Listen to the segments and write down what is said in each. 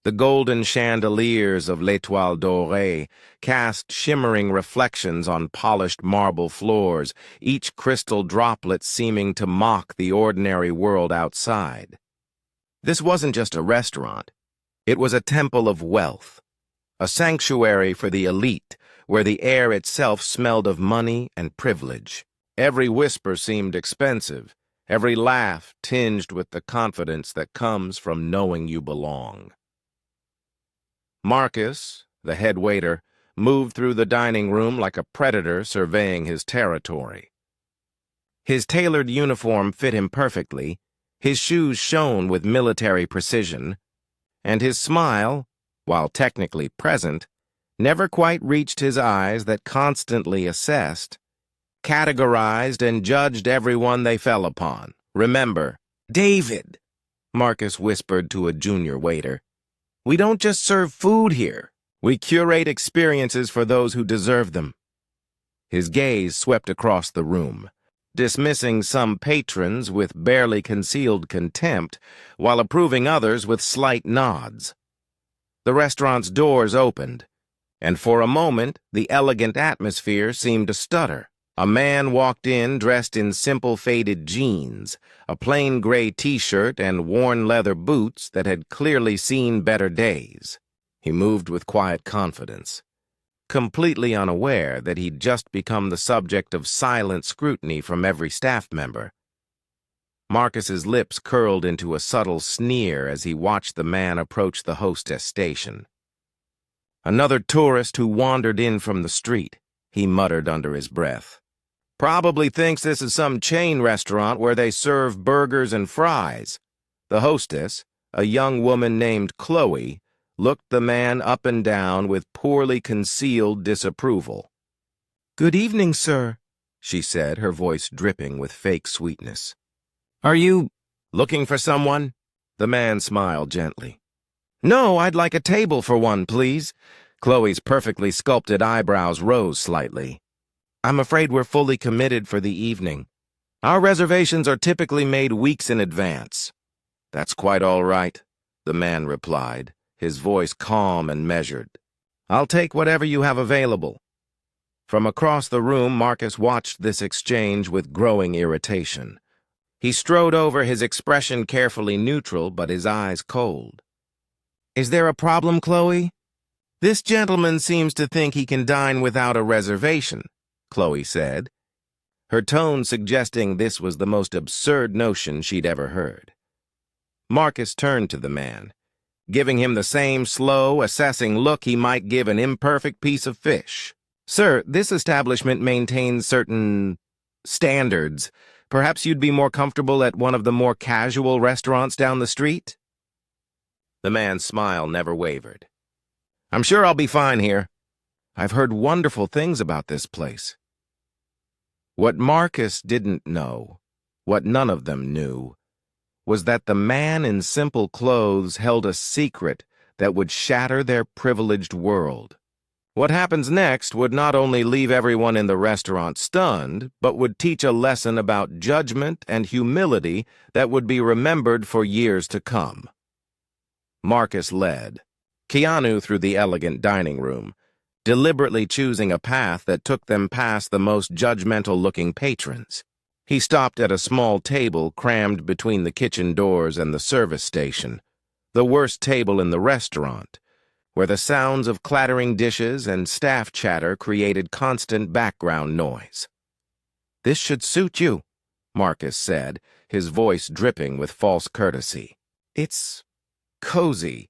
The golden chandeliers of l'Étoile Dorée cast shimmering reflections on polished marble floors, each crystal droplet seeming to mock the ordinary world outside. This wasn't just a restaurant. It was a temple of wealth, a sanctuary for the elite, where the air itself smelled of money and privilege. Every whisper seemed expensive, every laugh tinged with the confidence that comes from knowing you belong. Marcus, the head waiter, moved through the dining room like a predator surveying his territory. His tailored uniform fit him perfectly, his shoes shone with military precision, and his smile, while technically present, never quite reached his eyes that constantly assessed, categorized, and judged everyone they fell upon. "Remember, David," Marcus whispered to a junior waiter, "we don't just serve food here. We curate experiences for those who deserve them." His gaze swept across the room, dismissing some patrons with barely concealed contempt, while approving others with slight nods. The restaurant's doors opened, and for a moment the elegant atmosphere seemed to stutter. A man walked in dressed in simple faded jeans, a plain gray t-shirt, and worn leather boots that had clearly seen better days. He moved with quiet confidence, completely unaware that he'd just become the subject of silent scrutiny from every staff member. Marcus's lips curled into a subtle sneer as he watched the man approach the hostess station. "Another tourist who wandered in from the street," he muttered under his breath. "Probably thinks this is some chain restaurant where they serve burgers and fries." The hostess, a young woman named Chloe, looked the man up and down with poorly concealed disapproval. "Good evening, sir," she said, her voice dripping with fake sweetness. "Are you looking for someone?" The man smiled gently. "No, I'd like a table for one, please." Chloe's perfectly sculpted eyebrows rose slightly. "I'm afraid we're fully committed for the evening. Our reservations are typically made weeks in advance." "That's quite all right," the man replied, his voice calm and measured. "I'll take whatever you have available." From across the room, Marcus watched this exchange with growing irritation. He strode over, his expression carefully neutral, but his eyes cold. "Is there a problem, Chloe?" "This gentleman seems to think he can dine without a reservation," Chloe said, her tone suggesting this was the most absurd notion she'd ever heard. Marcus turned to the man, giving him the same slow, assessing look he might give an imperfect piece of fish. "Sir, this establishment maintains certain standards. Perhaps you'd be more comfortable at one of the more casual restaurants down the street?" The man's smile never wavered. "I'm sure I'll be fine here. I've heard wonderful things about this place." What Marcus didn't know, what none of them knew, was that the man in simple clothes held a secret that would shatter their privileged world. What happens next would not only leave everyone in the restaurant stunned, but would teach a lesson about judgment and humility that would be remembered for years to come. Marcus led Keanu through the elegant dining room, deliberately choosing a path that took them past the most judgmental-looking patrons. He stopped at a small table crammed between the kitchen doors and the service station, the worst table in the restaurant, where the sounds of clattering dishes and staff chatter created constant background noise. "This should suit you," Marcus said, his voice dripping with false courtesy. "It's cozy."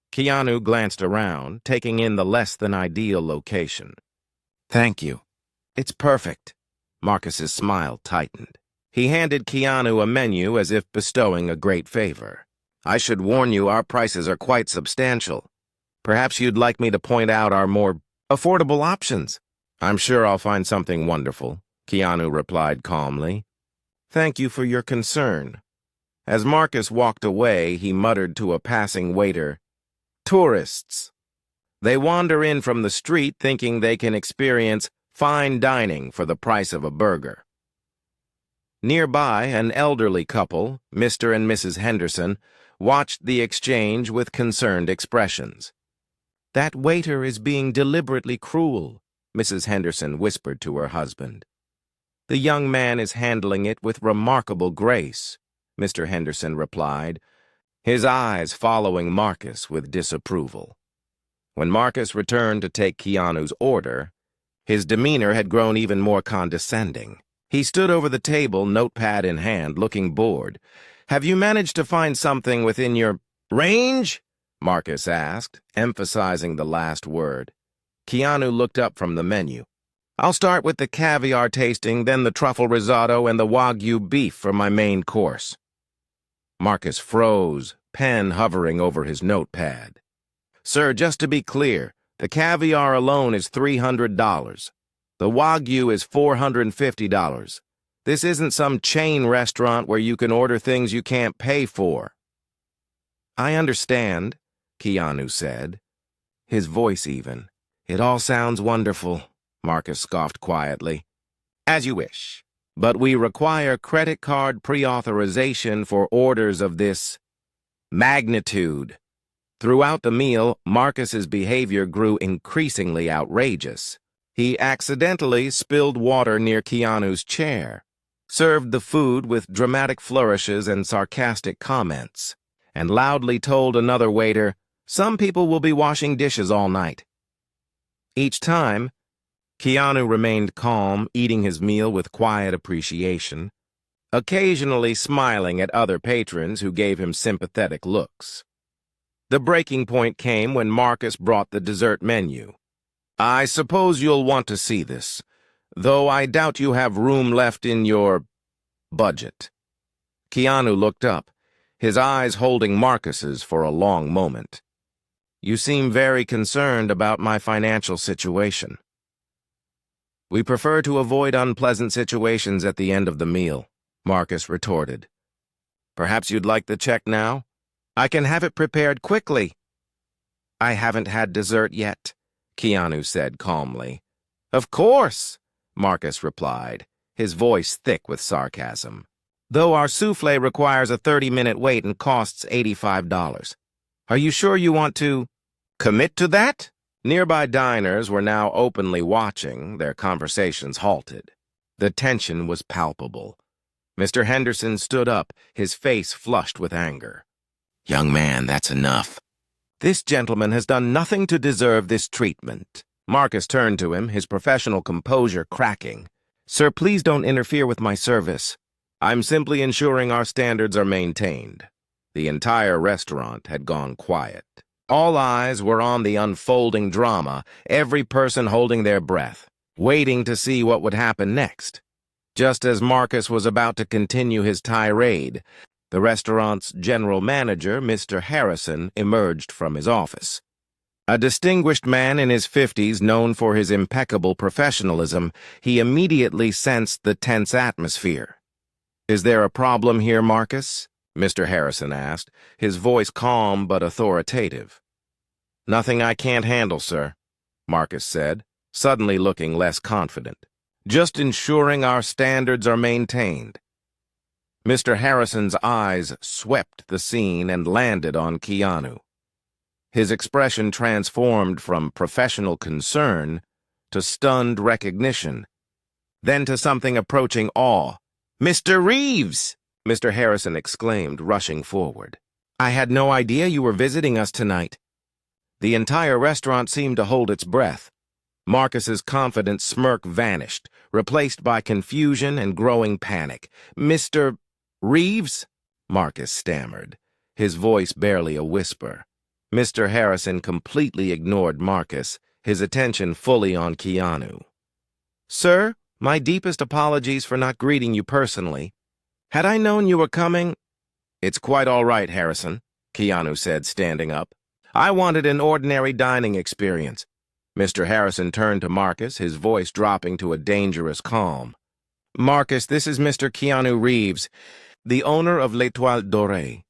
Keanu glanced around, taking in the less-than-ideal location. "Thank you. It's perfect." Marcus's smile tightened. He handed Keanu a menu as if bestowing a great favor. "I should warn you, our prices are quite substantial. Perhaps you'd like me to point out our more affordable options." "I'm sure I'll find something wonderful," Keanu replied calmly. "Thank you for your concern." As Marcus walked away, he muttered to a passing waiter, "Tourists. They wander in from the street thinking they can experience fine dining for the price of a burger." Nearby, an elderly couple, Mr. and Mrs. Henderson, watched the exchange with concerned expressions. "That waiter is being deliberately cruel," Mrs. Henderson whispered to her husband. "The young man is handling it with remarkable grace," Mr. Henderson replied, his eyes following Marcus with disapproval. When Marcus returned to take Keanu's order, his demeanor had grown even more condescending. He stood over the table, notepad in hand, looking bored. "Have you managed to find something within your range?" Marcus asked, emphasizing the last word. Keanu looked up from the menu. "I'll start with the caviar tasting, then the truffle risotto and the Wagyu beef for my main course." Marcus froze, pen hovering over his notepad. "Sir, just to be clear, the caviar alone is $300. The Wagyu is $450. This isn't some chain restaurant where you can order things you can't pay for." "I understand," Keanu said, his voice even. "It all sounds wonderful," Marcus scoffed quietly. "As you wish. But we require credit card pre-authorization for orders of this magnitude." Throughout the meal, Marcus's behavior grew increasingly outrageous. He accidentally spilled water near Keanu's chair, served the food with dramatic flourishes and sarcastic comments, and loudly told another waiter, "Some people will be washing dishes all night." Each time, Keanu remained calm, eating his meal with quiet appreciation, occasionally smiling at other patrons who gave him sympathetic looks. The breaking point came when Marcus brought the dessert menu. "I suppose you'll want to see this, though I doubt you have room left in your budget." Keanu looked up, his eyes holding Marcus's for a long moment. "You seem very concerned about my financial situation." "We prefer to avoid unpleasant situations at the end of the meal," Marcus retorted. "Perhaps you'd like the check now? I can have it prepared quickly." "I haven't had dessert yet," Keanu said calmly. "Of course," Marcus replied, his voice thick with sarcasm. "Though our souffle requires a 30-minute wait and costs $85. Are you sure you want to commit to that?" Nearby diners were now openly watching, their conversations halted. The tension was palpable. Mr. Henderson stood up, his face flushed with anger. "Young man, that's enough. This gentleman has done nothing to deserve this treatment." Marcus turned to him, his professional composure cracking. "Sir, please don't interfere with my service. I'm simply ensuring our standards are maintained." The entire restaurant had gone quiet. All eyes were on the unfolding drama, every person holding their breath, waiting to see what would happen next. Just as Marcus was about to continue his tirade, the restaurant's general manager, Mr. Harrison, emerged from his office. A distinguished man in his 50s, known for his impeccable professionalism, he immediately sensed the tense atmosphere. "Is there a problem here, Marcus?" Mr. Harrison asked, his voice calm but authoritative. "Nothing I can't handle, sir," Marcus said, suddenly looking less confident. "Just ensuring our standards are maintained." Mr. Harrison's eyes swept the scene and landed on Keanu. His expression transformed from professional concern to stunned recognition, then to something approaching awe. "Mr. Reeves!" Mr. Harrison exclaimed, rushing forward. "I had no idea you were visiting us tonight." The entire restaurant seemed to hold its breath. Marcus's confident smirk vanished, replaced by confusion and growing panic. "Mr. Reeves?" Marcus stammered, his voice barely a whisper. Mr. Harrison completely ignored Marcus, his attention fully on Keanu. "Sir, my deepest apologies for not greeting you personally. Had I known you were coming—" "It's quite all right, Harrison," Keanu said, standing up. "I wanted an ordinary dining experience." Mr. Harrison turned to Marcus, his voice dropping to a dangerous calm. "Marcus, this is Mr. Keanu Reeves, the owner of L'Étoile Dorée."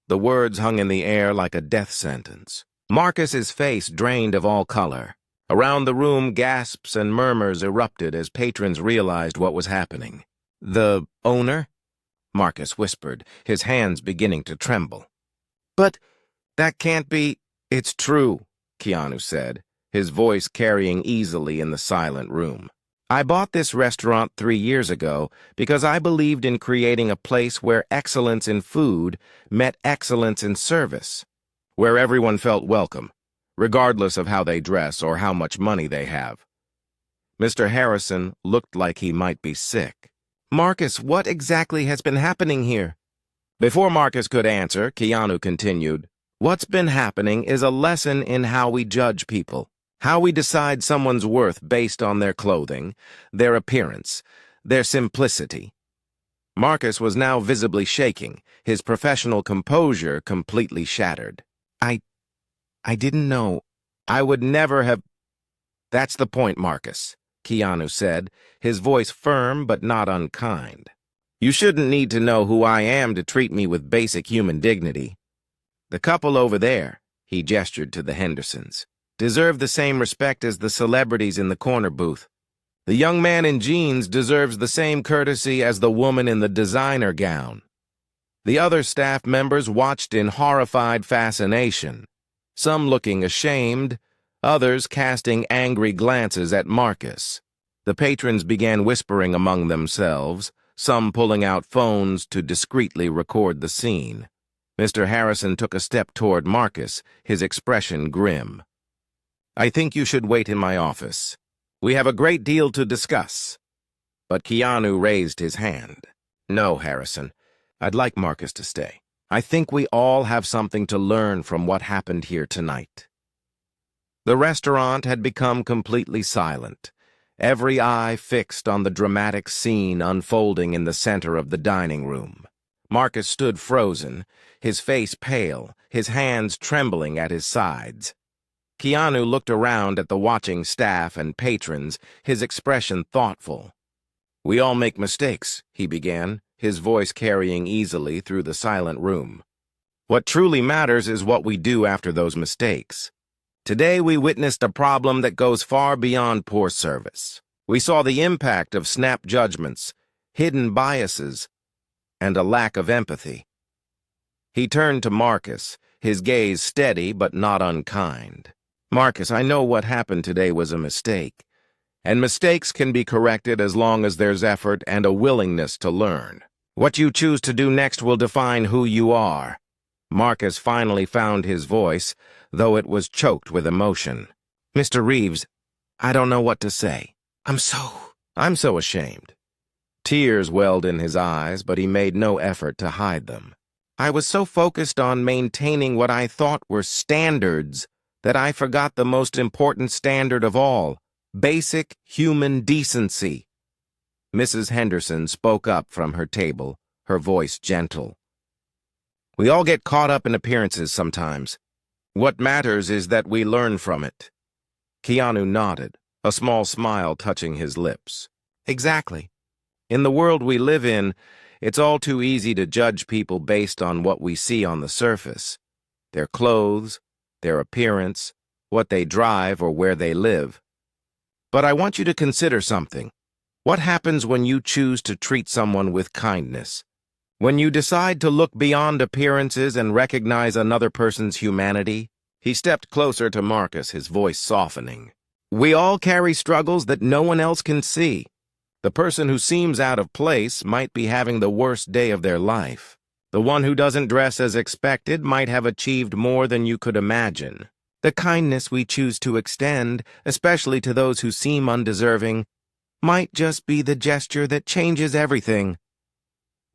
The words hung in the air like a death sentence. Marcus's face drained of all color. Around the room, gasps and murmurs erupted as patrons realized what was happening. The owner? Marcus whispered, his hands beginning to tremble. But that can't be— It's true, Keanu said, his voice carrying easily in the silent room. I bought this restaurant 3 years ago because I believed in creating a place where excellence in food met excellence in service, where everyone felt welcome, regardless of how they dress or how much money they have. Mr. Harrison looked like he might be sick. Marcus, what exactly has been happening here? Before Marcus could answer, Keanu continued, What's been happening is a lesson in how we judge people, how we decide someone's worth based on their clothing, their appearance, their simplicity. Marcus was now visibly shaking, his professional composure completely shattered. I didn't know. I would never have— That's the point, Marcus, Keanu said, his voice firm but not unkind. You shouldn't need to know who I am to treat me with basic human dignity. The couple over there, he gestured to the Hendersons, deserve the same respect as the celebrities in the corner booth. The young man in jeans deserves the same courtesy as the woman in the designer gown. The other staff members watched in horrified fascination, some looking ashamed, others casting angry glances at Marcus. The patrons began whispering among themselves, some pulling out phones to discreetly record the scene. Mr. Harrison took a step toward Marcus, his expression grim. I think you should wait in my office. We have a great deal to discuss. But Keanu raised his hand. No, Harrison. I'd like Marcus to stay. I think we all have something to learn from what happened here tonight. The restaurant had become completely silent, every eye fixed on the dramatic scene unfolding in the center of the dining room. Marcus stood frozen, his face pale, his hands trembling at his sides. Keanu looked around at the watching staff and patrons, his expression thoughtful. We all make mistakes, he began, his voice carrying easily through the silent room. What truly matters is what we do after those mistakes. Today we witnessed a problem that goes far beyond poor service. We saw the impact of snap judgments, hidden biases, and a lack of empathy. He turned to Marcus, his gaze steady but not unkind. Marcus, I know what happened today was a mistake, and mistakes can be corrected as long as there's effort and a willingness to learn. What you choose to do next will define who you are. Marcus finally found his voice, though it was choked with emotion. Mr. Reeves, I don't know what to say. I'm so ashamed. Tears welled in his eyes, but he made no effort to hide them. I was so focused on maintaining what I thought were standards that I forgot the most important standard of all, basic human decency. Mrs. Henderson spoke up from her table, her voice gentle. We all get caught up in appearances sometimes. What matters is that we learn from it. Keanu nodded, a small smile touching his lips. Exactly. In the world we live in, it's all too easy to judge people based on what we see on the surface. Their clothes, their appearance, what they drive or where they live. But I want you to consider something. What happens when you choose to treat someone with kindness? When you decide to look beyond appearances and recognize another person's humanity? He stepped closer to Marcus, his voice softening. We all carry struggles that no one else can see. The person who seems out of place might be having the worst day of their life. The one who doesn't dress as expected might have achieved more than you could imagine. The kindness we choose to extend, especially to those who seem undeserving, might just be the gesture that changes everything.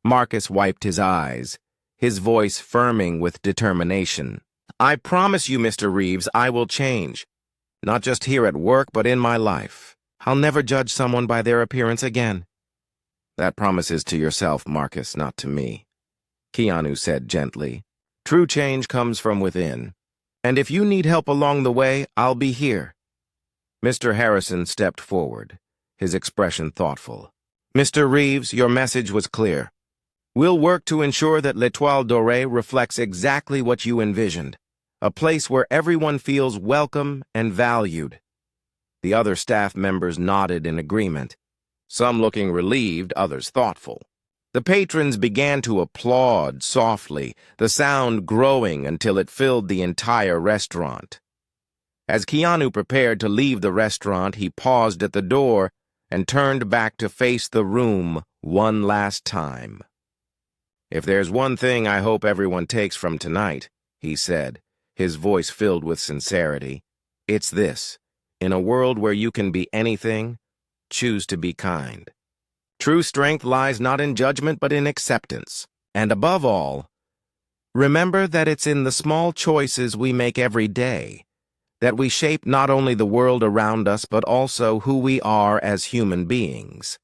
Marcus wiped his eyes, his voice firming with determination. I promise you, Mr. Reeves, I will change. Not just here at work, but in my life. I'll never judge someone by their appearance again. That promise is to yourself, Marcus, not to me, Keanu said gently. True change comes from within. And if you need help along the way, I'll be here. Mr. Harrison stepped forward, his expression thoughtful. Mr. Reeves, your message was clear. We'll work to ensure that L'Étoile Dorée reflects exactly what you envisioned, a place where everyone feels welcome and valued. The other staff members nodded in agreement, some looking relieved, others thoughtful. The patrons began to applaud softly, the sound growing until it filled the entire restaurant. As Keanu prepared to leave the restaurant, he paused at the door and turned back to face the room one last time. "If there's one thing I hope everyone takes from tonight," he said, his voice filled with sincerity, "it's this. In a world where you can be anything, choose to be kind. True strength lies not in judgment but in acceptance. And above all, remember that it's in the small choices we make every day that we shape not only the world around us but also who we are as human beings."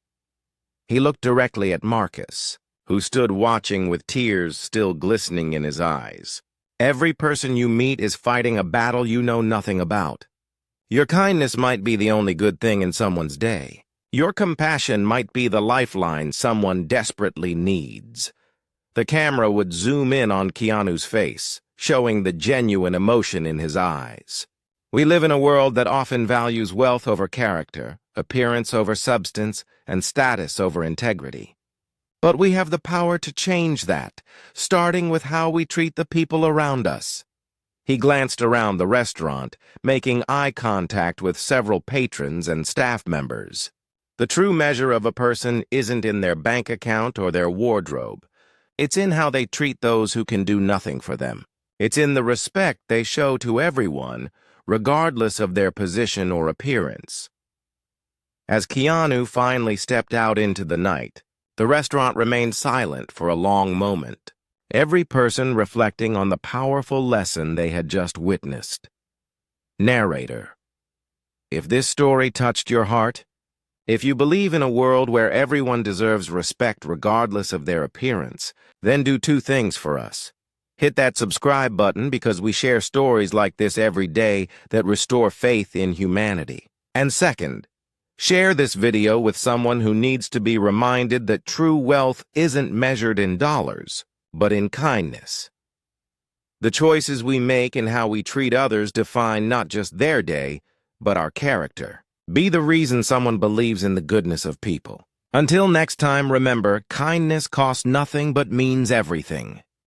He looked directly at Marcus, who stood watching with tears still glistening in his eyes. "Every person you meet is fighting a battle you know nothing about. Your kindness might be the only good thing in someone's day. Your compassion might be the lifeline someone desperately needs." The camera would zoom in on Keanu's face, showing the genuine emotion in his eyes. We live in a world that often values wealth over character, appearance over substance, and status over integrity. But we have the power to change that, starting with how we treat the people around us. He glanced around the restaurant, making eye contact with several patrons and staff members. The true measure of a person isn't in their bank account or their wardrobe. It's in how they treat those who can do nothing for them. It's in the respect they show to everyone, regardless of their position or appearance. As Keanu finally stepped out into the night, the restaurant remained silent for a long moment, every person reflecting on the powerful lesson they had just witnessed. Narrator: if this story touched your heart, if you believe in a world where everyone deserves respect regardless of their appearance, then do two things for us. Hit that subscribe button because we share stories like this every day that restore faith in humanity. And second, share this video with someone who needs to be reminded that true wealth isn't measured in dollars, but in kindness. The choices we make and how we treat others define not just their day, but our character. Be the reason someone believes in the goodness of people. Until next time, remember, kindness costs nothing but means everything.